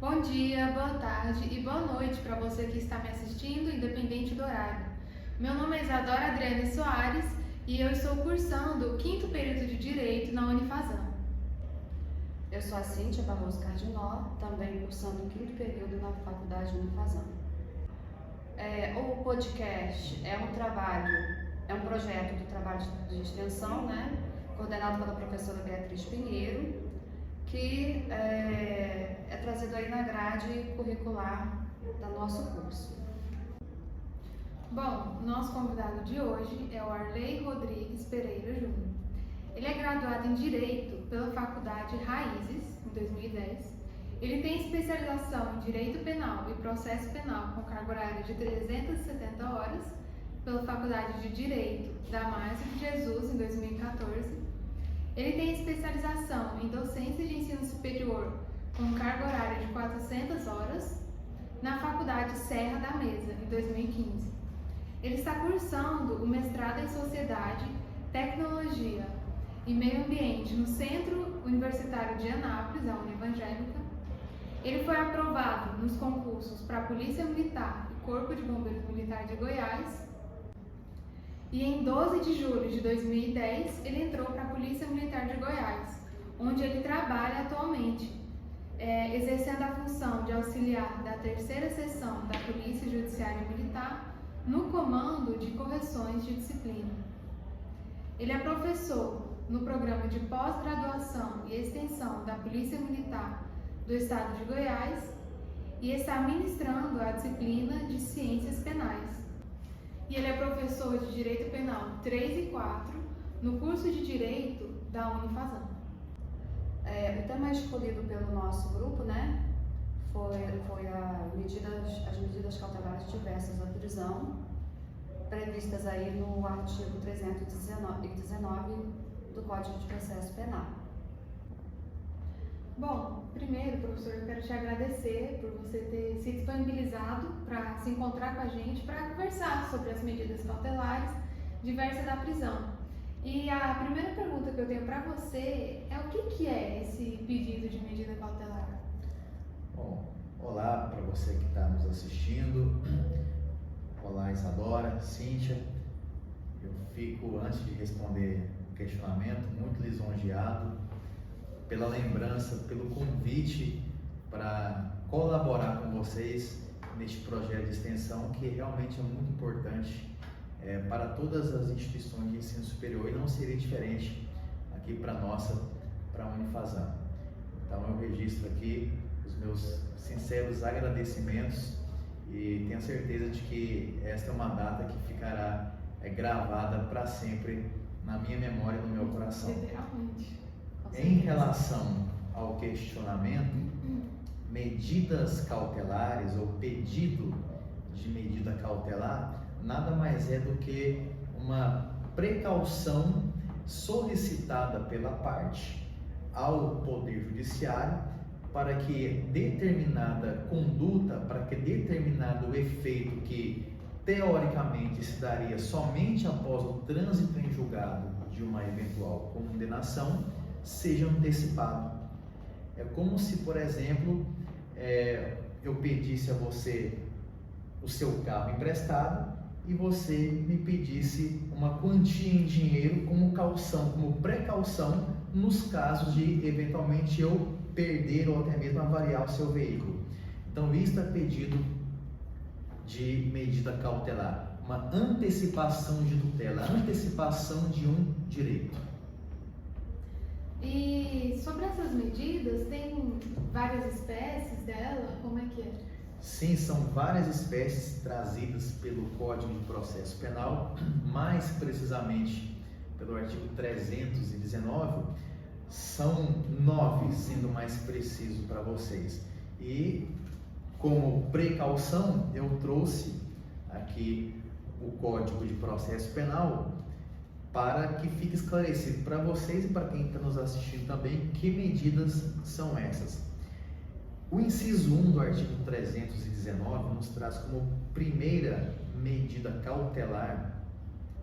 Bom dia, boa tarde e boa noite para você que está me assistindo, independente do horário. Meu nome é Isadora Adriane Soares e eu estou cursando o 5º período de Direito na Unifazam. Eu sou a Cíntia Barroso Cardinó, também cursando o 5º período na Faculdade Unifazam. O podcast é um projeto do trabalho de extensão, coordenado pela professora Beatriz Pinheiro, que é trazido aí na grade curricular do nosso curso. Bom, nosso convidado de hoje é o Arley Rodrigues Pereira Júnior. Ele é graduado em Direito pela Faculdade Raízes, em 2010. Ele tem especialização em Direito Penal e Processo Penal com carga horária de 370 horas pela Faculdade de Direito da Márcio de Jesus, em 2014. Ele tem especialização em Docência de Ensino Superior com carga horária de 400 horas na Faculdade Serra da Mesa, em 2015. Ele está cursando o mestrado em Sociedade, Tecnologia e Meio Ambiente no Centro Universitário de Anápolis, a Univangélica. Ele foi aprovado nos concursos para a Polícia Militar e Corpo de Bombeiros Militar de Goiás. E em 12 de julho de 2010, ele entrou para a Polícia Militar de Goiás, onde ele trabalha atualmente, exercendo a função de auxiliar da 3ª Seção da Polícia Judiciária Militar no comando de correções de disciplina. Ele é professor no programa de pós-graduação e extensão da Polícia Militar do Estado de Goiás e está ministrando a disciplina de Ciências Penais. E ele é professor de Direito Penal 3 e 4 no curso de Direito da Unifazam. O tema escolhido pelo nosso grupo, foi as medidas cautelares diversas à prisão, previstas aí no artigo 319 do Código de Processo Penal. Bom, primeiro, professor, eu quero te agradecer por você ter se disponibilizado para se encontrar com a gente para conversar sobre as medidas cautelares diversas da prisão. E a primeira pergunta que eu tenho para você é o que é esse pedido de medida cautelar? Bom, olá para você que está nos assistindo. Olá, Isadora, Cíntia. Eu fico, antes de responder o questionamento, muito lisonjeado pela lembrança, pelo convite para colaborar com vocês neste projeto de extensão que realmente é muito importante para todas as instituições de ensino superior e não seria diferente aqui para a Unifazam. Então eu registro aqui os meus sinceros agradecimentos e tenho certeza de que esta é uma data que ficará gravada para sempre na minha memória e no meu coração. Literalmente. Em relação ao questionamento, medidas cautelares ou pedido de medida cautelar nada mais é do que uma precaução solicitada pela parte ao Poder Judiciário para que determinada conduta, para que determinado efeito que teoricamente se daria somente após o trânsito em julgado de uma eventual condenação, seja antecipado. É como se, por exemplo, eu pedisse a você o seu carro emprestado e você me pedisse uma quantia em dinheiro como caução, como precaução nos casos de eventualmente eu perder ou até mesmo avariar o seu veículo. Então, isto é pedido de medida cautelar, uma antecipação de tutela, antecipação de um direito. E sobre essas medidas, tem várias espécies dela? Como é que é? Sim, são várias espécies trazidas pelo Código de Processo Penal, mais precisamente pelo artigo 319, são 9, sendo mais preciso para vocês. E como precaução, eu trouxe aqui o Código de Processo Penal para que fique esclarecido para vocês e para quem está nos assistindo também que medidas são essas. O inciso 1 do artigo 319 nos traz como primeira medida cautelar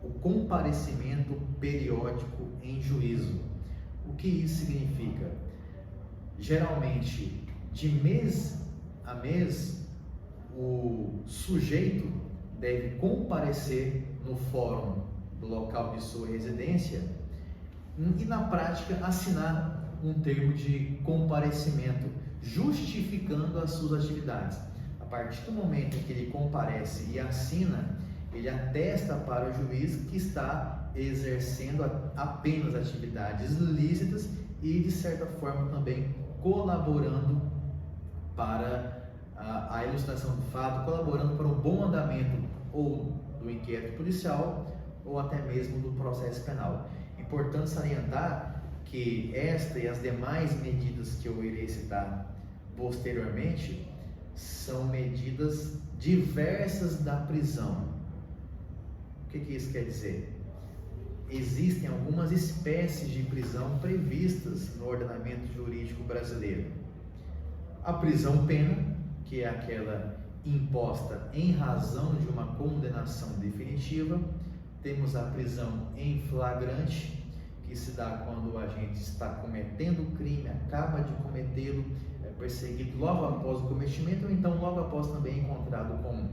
o comparecimento periódico em juízo. O que isso significa? Geralmente, de mês a mês, o sujeito deve comparecer no fórum do local de sua residência e, na prática, assinar um termo de comparecimento justificando as suas atividades. A partir do momento em que ele comparece e assina, ele atesta para o juiz que está exercendo apenas atividades lícitas e, de certa forma, também colaborando para a ilustração do fato, colaborando para o bom andamento ou do inquérito policial ou até mesmo do processo penal. Importante salientar que esta e as demais medidas que eu irei citar posteriormente são medidas diversas da prisão. O que isso quer dizer? Existem algumas espécies de prisão previstas no ordenamento jurídico brasileiro. A prisão pena, que é aquela imposta em razão de uma condenação definitiva. Temos a prisão em flagrante, que se dá quando o agente está cometendo o crime, acaba de cometê-lo, é perseguido logo após o cometimento, ou então logo após também encontrado com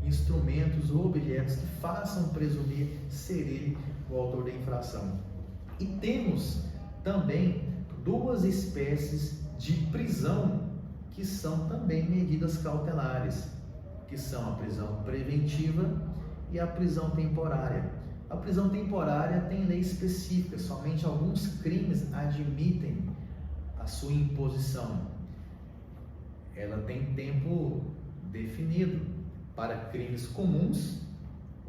instrumentos ou objetos que façam presumir ser ele o autor da infração. E temos também duas espécies de prisão que são também medidas cautelares, que são a prisão preventiva e a prisão temporária. A prisão temporária tem lei específica, somente alguns crimes admitem a sua imposição. Ela tem tempo definido. Para crimes comuns,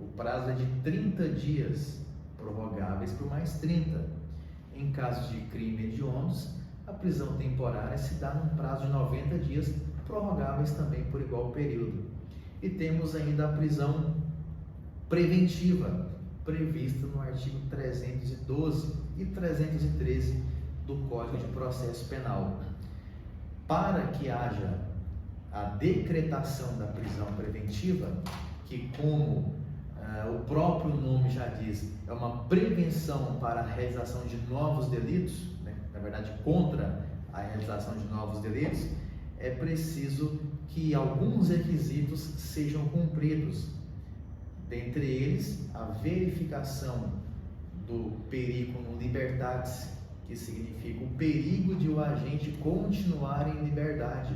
o prazo é de 30 dias, prorrogáveis por mais 30. Em casos de crime hediondos, a prisão temporária se dá num prazo de 90 dias, prorrogáveis também por igual período. E temos ainda a prisão preventiva, prevista no artigo 312 e 313 do Código de Processo Penal. Para que haja a decretação da prisão preventiva, que, como o próprio nome já diz, é uma prevenção para a realização de novos delitos, né? Na verdade, contra a realização de novos delitos, é preciso que alguns requisitos sejam cumpridos. Dentre eles, a verificação do perigo no libertatis, que significa o perigo de o agente continuar em liberdade,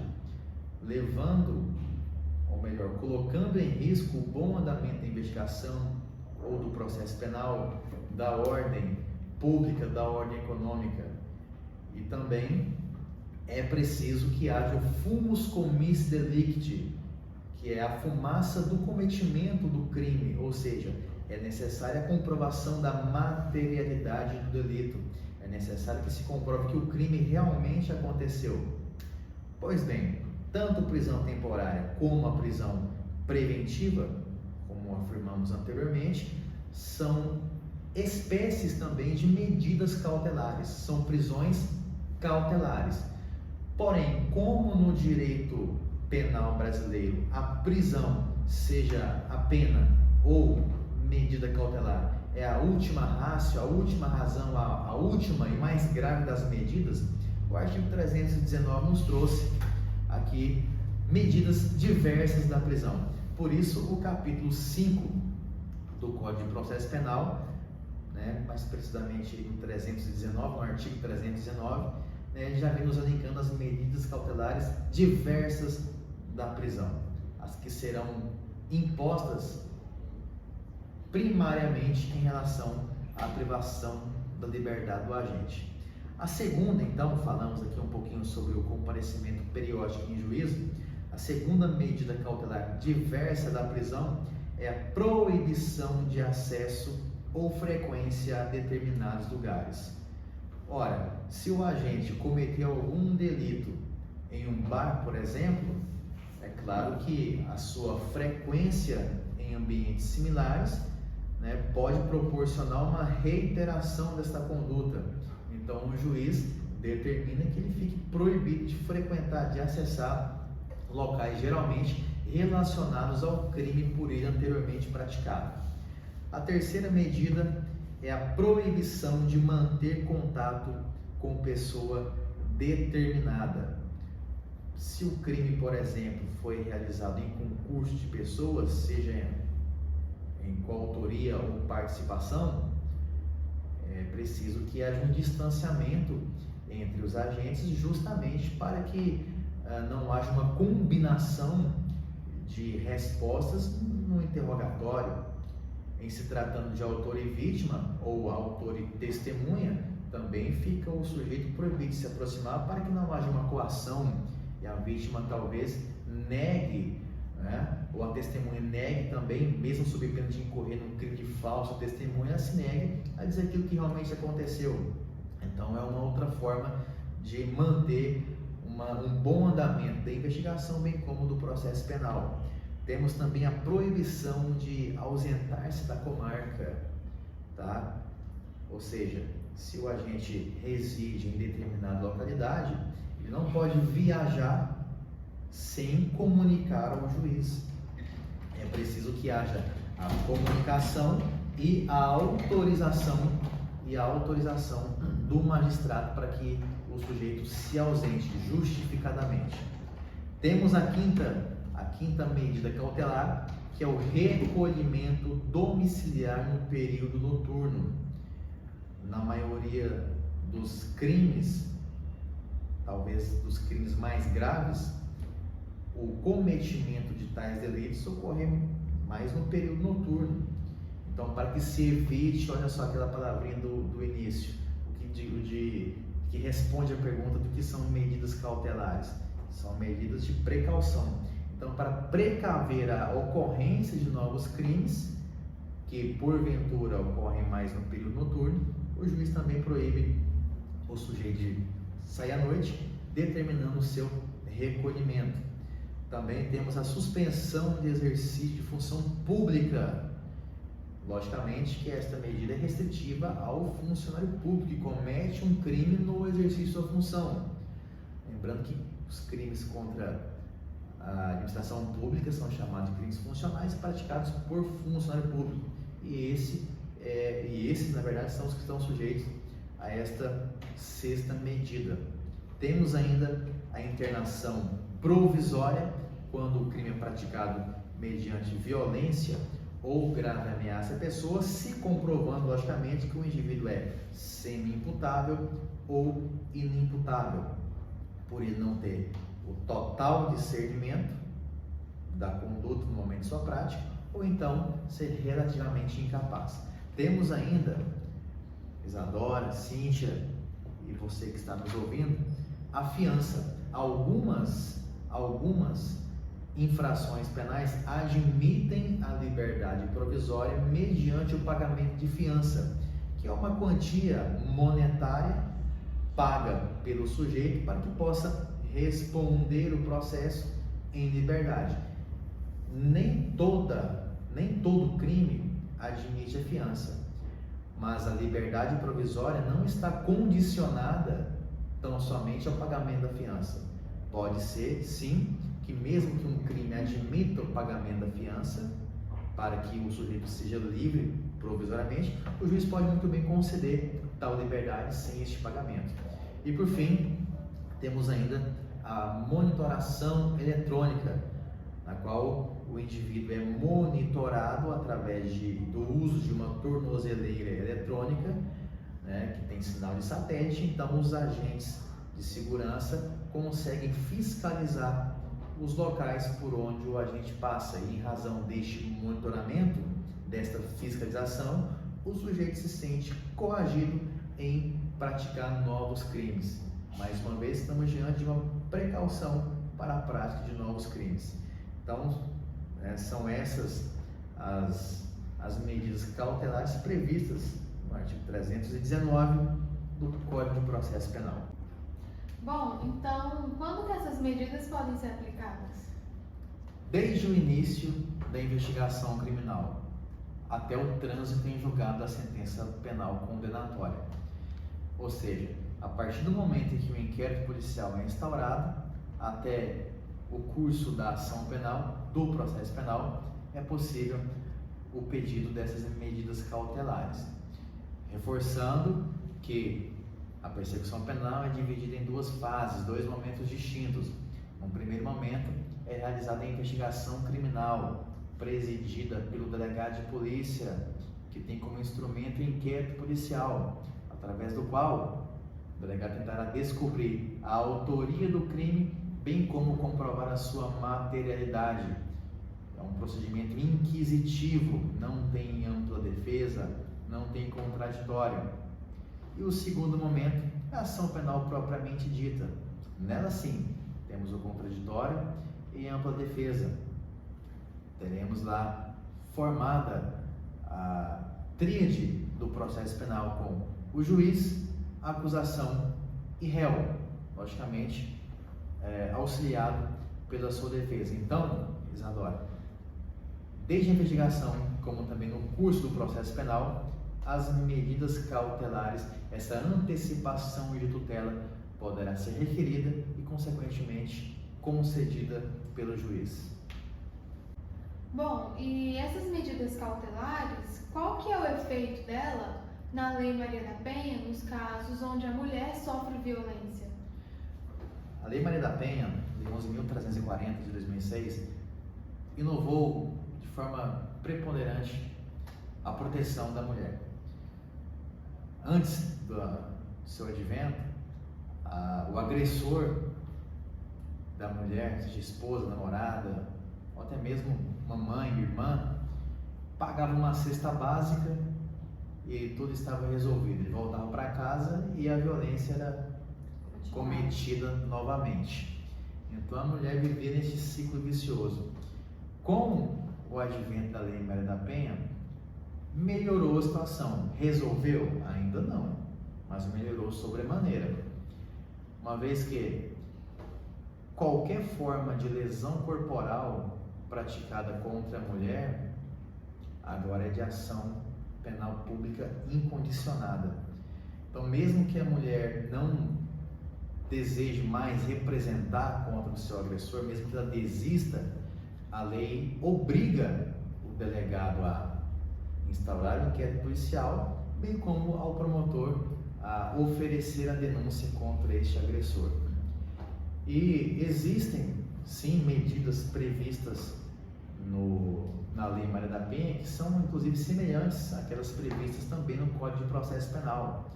levando, ou melhor, colocando em risco o bom andamento da investigação ou do processo penal, da ordem pública, da ordem econômica. E também é preciso que haja o fumus commis delicti, que é a fumaça do cometimento do crime, ou seja, é necessária a comprovação da materialidade do delito. É necessário que se comprove que o crime realmente aconteceu. Pois bem, tanto prisão temporária como a prisão preventiva, como afirmamos anteriormente, são espécies também de medidas cautelares, são prisões cautelares. Porém, como no direito penal brasileiro a prisão, seja a pena ou medida cautelar, é a última ratio, a última razão, a última e mais grave das medidas, o artigo 319 nos trouxe aqui medidas diversas da prisão. Por isso, o capítulo 5 do Código de Processo Penal, mais precisamente no 319, no artigo 319, já vem nos elencando as medidas cautelares diversas da prisão, as que serão impostas primariamente em relação à privação da liberdade do agente. A segunda, então, falamos aqui um pouquinho sobre o comparecimento periódico em juízo. A segunda medida cautelar diversa da prisão é a proibição de acesso ou frequência a determinados lugares. Ora, se o agente cometeu algum delito em um bar, por exemplo, é claro que a sua frequência em ambientes similares, pode proporcionar uma reiteração desta conduta. Então, o juiz determina que ele fique proibido de frequentar, de acessar locais geralmente relacionados ao crime por ele anteriormente praticado. A terceira medida é a proibição de manter contato com pessoa determinada. se o crime, por exemplo, foi realizado em concurso de pessoas, seja em coautoria ou participação, é preciso que haja um distanciamento entre os agentes, justamente para que não haja uma combinação de respostas no interrogatório. Em se tratando de autor e vítima, ou autor e testemunha, também fica o sujeito proibido de se aproximar para que não haja uma coação e a vítima talvez negue, né? Ou a testemunha negue também, mesmo sob pena de incorrer num crime de falsa testemunha, se negue a dizer aquilo que realmente aconteceu. Então é uma outra forma de manter um bom andamento da investigação, bem como do processo penal. Temos também a proibição de ausentar-se da comarca, tá? Ou seja, se o agente reside em determinada localidade, ele não pode viajar sem comunicar ao juiz. É preciso que haja a comunicação e a autorização do magistrado para que o sujeito se ausente justificadamente. Temos a quinta medida cautelar, que é o recolhimento domiciliar no período noturno. Na maioria dos crimes, talvez dos crimes mais graves, o cometimento de tais delitos ocorre mais no período noturno. Então, para que se evite, olha só aquela palavrinha do início, que responde a pergunta do que são medidas cautelares. São medidas de precaução. Então, para precaver a ocorrência de novos crimes, que porventura ocorrem mais no período noturno, o juiz também proíbe o sujeito de sair à noite, determinando o seu recolhimento. Também temos a suspensão de exercício de função pública. Logicamente que esta medida é restritiva ao funcionário público que comete um crime no exercício da função. Lembrando que os crimes contra a administração pública são chamados de crimes funcionais praticados por funcionário público. E esses, na verdade, são os que estão sujeitos a esta sexta medida. Temos ainda a internação provisória, quando o crime é praticado mediante violência ou grave ameaça à pessoa, se comprovando, logicamente, que o indivíduo é semi-imputável ou inimputável, por ele não ter o total discernimento da conduta no momento de sua prática, ou então ser relativamente incapaz. Temos ainda, Isadora, Cíntia e você que está nos ouvindo, a fiança. Algumas infrações penais admitem a liberdade provisória mediante o pagamento de fiança, que é uma quantia monetária paga pelo sujeito para que possa responder o processo em liberdade. Nem todo crime admite a fiança, mas a liberdade provisória não está condicionada tão somente ao pagamento da fiança. Pode ser, sim, que mesmo que um crime admita o pagamento da fiança, para que o sujeito seja livre provisoriamente, o juiz pode muito bem conceder tal liberdade sem este pagamento. E por fim, temos ainda a monitoração eletrônica, na qual o indivíduo é monitorado através do uso de uma tornozeleira eletrônica, né, que tem sinal de satélite. Então os agentes de segurança conseguem fiscalizar os locais por onde o agente passa, e em razão deste monitoramento, desta fiscalização, o sujeito se sente coagido em praticar novos crimes. Mais uma vez, estamos diante de uma precaução para a prática de novos crimes. Então, são essas as medidas cautelares previstas no artigo 319 do Código de Processo Penal. Bom, então, quando que essas medidas podem ser aplicadas? Desde o início da investigação criminal até o trânsito em julgado da sentença penal condenatória. Ou seja, a partir do momento em que o inquérito policial é instaurado até o curso da ação penal, do processo penal, é possível o pedido dessas medidas cautelares. Reforçando que a persecução penal é dividida em duas fases, dois momentos distintos. No primeiro momento, é realizada a investigação criminal, presidida pelo delegado de polícia, que tem como instrumento o inquérito policial, através do qual o delegado tentará descobrir a autoria do crime, bem como comprovar a sua materialidade. É um procedimento inquisitivo, não tem ampla defesa, não tem contraditório. E o segundo momento é a ação penal propriamente dita. Nela sim, temos o contraditório e a ampla defesa. Teremos lá formada a tríade do processo penal com o juiz, a acusação e réu, logicamente auxiliado pela sua defesa. Então, Isadora, desde a investigação, como também no curso do processo penal, as medidas cautelares, essa antecipação de tutela poderá ser requerida e, consequentemente, concedida pelo juiz. Bom, e essas medidas cautelares, qual que é o efeito dela na Lei Maria da Penha nos casos onde a mulher sofre violência? A Lei Maria da Penha, Lei 11.340 de 2006, inovou de forma preponderante a proteção da mulher. Antes do seu advento, o agressor da mulher, seja esposa, namorada, ou até mesmo mamãe, irmã, pagava uma cesta básica e tudo estava resolvido. Ele voltava para casa e a violência era cometida novamente. Então a mulher vivia nesse ciclo vicioso. Com o advento da Lei Maria da Penha, melhorou a situação. Resolveu? Ainda não, mas melhorou sobremaneira. Uma vez que qualquer forma de lesão corporal praticada contra a mulher agora é de ação penal pública incondicionada. Então, mesmo que a mulher não deseje mais representar contra o seu agressor, mesmo que ela desista, a lei obriga o delegado a instaurar o inquérito policial, bem como ao promotor a oferecer a denúncia contra este agressor. E existem, sim, medidas previstas na Lei Maria da Penha que são, inclusive, semelhantes àquelas previstas também no Código de Processo Penal.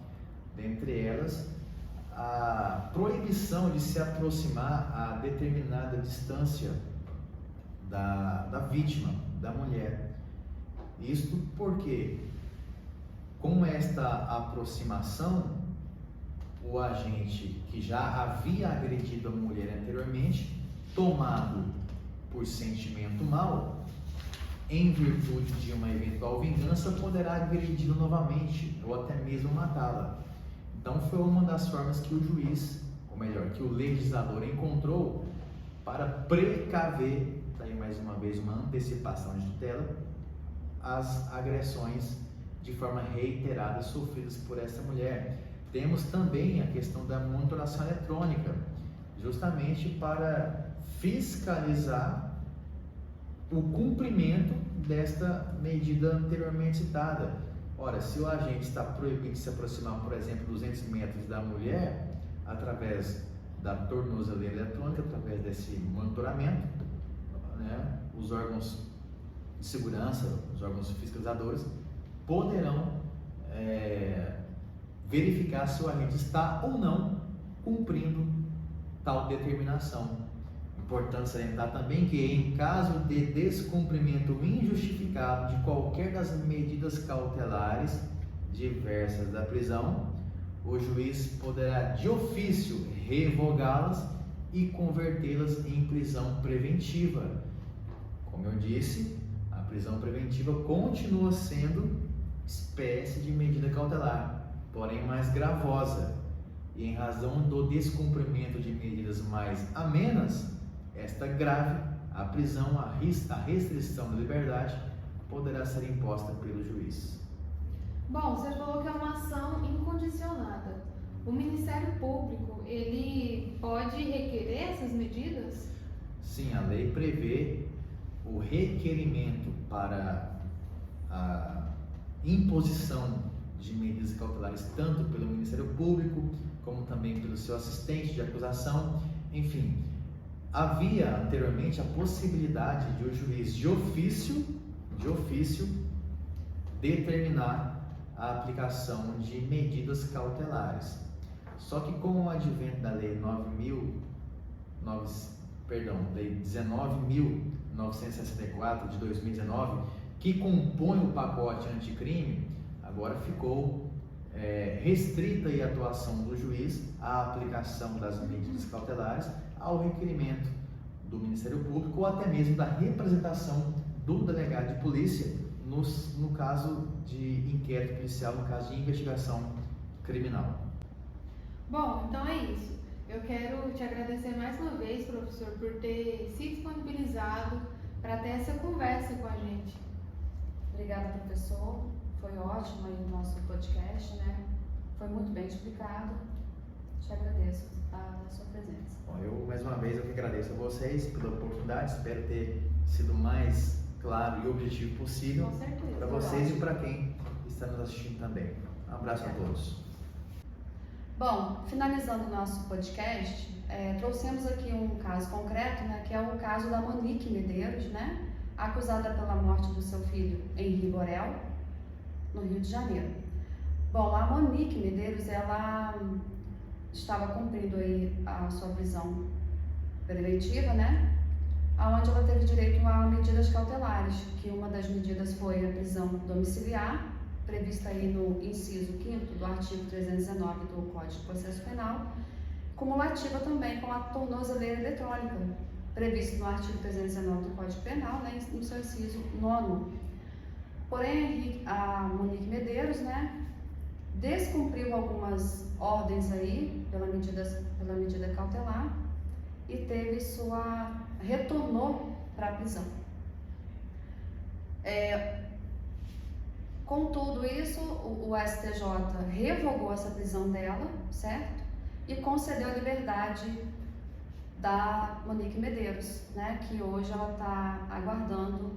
Dentre elas, a proibição de se aproximar a determinada distância da vítima, da mulher. Isto porque, com esta aproximação, o agente que já havia agredido a mulher anteriormente, tomado por sentimento mau, em virtude de uma eventual vingança, poderá agredi-la novamente ou até mesmo matá-la. Então foi uma das formas que o juiz, ou melhor, que o legislador encontrou para precaver, aí mais uma vez uma antecipação de tutela, as agressões de forma reiterada sofridas por essa mulher. Temos também a questão da monitoração eletrônica, justamente para fiscalizar o cumprimento desta medida anteriormente citada. Ora, se o agente está proibido de se aproximar, por exemplo, 200 metros da mulher, através da tornozeleira eletrônica, através desse monitoramento, né, os órgãos de segurança, os órgãos fiscalizadores, poderão verificar se o agente está ou não cumprindo tal determinação. Importante salientar também que, em caso de descumprimento injustificado de qualquer das medidas cautelares diversas da prisão, o juiz poderá de ofício revogá-las e convertê-las em prisão preventiva. Como eu disse, a prisão preventiva continua sendo espécie de medida cautelar, porém mais gravosa, e em razão do descumprimento de medidas mais amenas, esta grave, a prisão, a restrição da liberdade, poderá ser imposta pelo juiz. Bom, você falou que é uma ação incondicionada. O Ministério Público, ele pode requerer essas medidas? Sim, a lei prevê o requerimento para a imposição de medidas cautelares tanto pelo Ministério Público como também pelo seu assistente de acusação. Enfim, havia anteriormente a possibilidade de o juiz de ofício determinar a aplicação de medidas cautelares. Só que com o advento da Lei 19.964 de 2019, que compõe o pacote anticrime, agora ficou restrita a atuação do juiz à aplicação das medidas cautelares ao requerimento do Ministério Público ou até mesmo da representação do delegado de polícia no caso de inquérito policial, no caso de investigação criminal. Bom, então é isso. Eu quero te agradecer mais uma vez, professor, por ter se disponibilizado para ter essa conversa com a gente. Obrigada, professor. Foi ótimo aí o nosso podcast, né? Foi muito bem explicado. Te agradeço a sua presença. Bom, mais uma vez, eu que agradeço a vocês pela oportunidade. Espero ter sido o mais claro e objetivo possível para vocês e para quem está nos assistindo também. Um abraço a todos. Bom, finalizando o nosso podcast, trouxemos aqui um caso concreto, né, que é o caso da Monique Medeiros, né, acusada pela morte do seu filho Henri Borel, no Rio de Janeiro. Bom, a Monique Medeiros, ela estava cumprindo aí a sua prisão preventiva, né, onde ela teve direito a medidas cautelares, que uma das medidas foi a prisão domiciliar, prevista aí no inciso 5º do artigo 319 do Código de Processo Penal, cumulativa também com a tornozeleira eletrônica, previsto no artigo 319 do Código Penal, né, no seu inciso 9º. Porém, a Monique Medeiros, né, descumpriu algumas ordens aí pela medida cautelar e retornou para a prisão. Com tudo isso, o STJ revogou essa prisão dela, certo? E concedeu a liberdade da Monique Medeiros, né? Que hoje ela está aguardando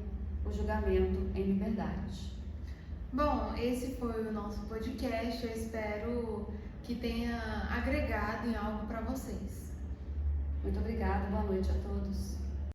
o julgamento em liberdade. Bom, esse foi o nosso podcast. Eu espero que tenha agregado em algo para vocês. Muito obrigada, boa noite a todos.